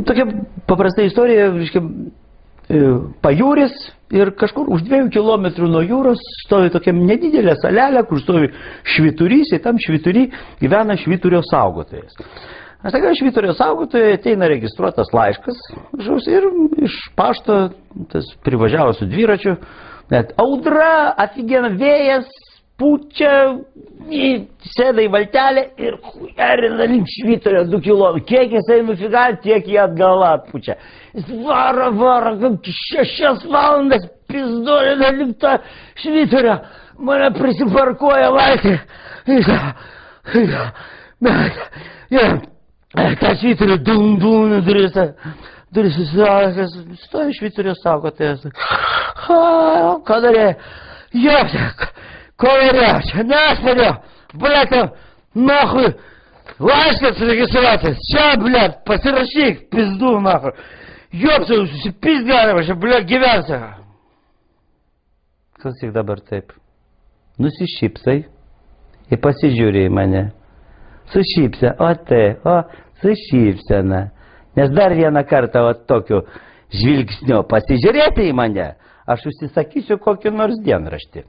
Tokia paprasta istorija, reiškia, pajūris ir kažkur už 2 kilometrų nuo jūros stovi tokia nedidelė salelė, kur stovi švyturys, ir tam švytury gyvena švyturio saugotojas. Aš sakau, švyturio saugotojai ateina registruotas laiškas ir iš pašto tas privažiavo su dviračiu, net audra, aфигенно, vėjas, pučia, sėda į valtelę ir hujarina link švyturio 2 kilometrų. Kiek jisai nufiga, tiek jį atgal atpučia. Jis varo, 6 valandas pizdolina link to švyturio. Mane prisiparkuoja laisvė. Ta švyturio dum, duris susilakas, stoja švyturio saugotojas. Ką darė? Jopsek! Ковырял, насмотрел, блядь, там, нахуй, лайшка регистрация, ща, блядь, посерочник, пизду, нахуй, ёпса, пизда, вообще, блядь, gyvensi. Klausyk dabar taip, nusišypsai ir pasižiūrė į mane, sušypsė, su šypsena, nes dar vieną kartą va tokiu žvilgsniu pasižiūrėti į mane, aš užsisakysiu kokį nors dienraštį.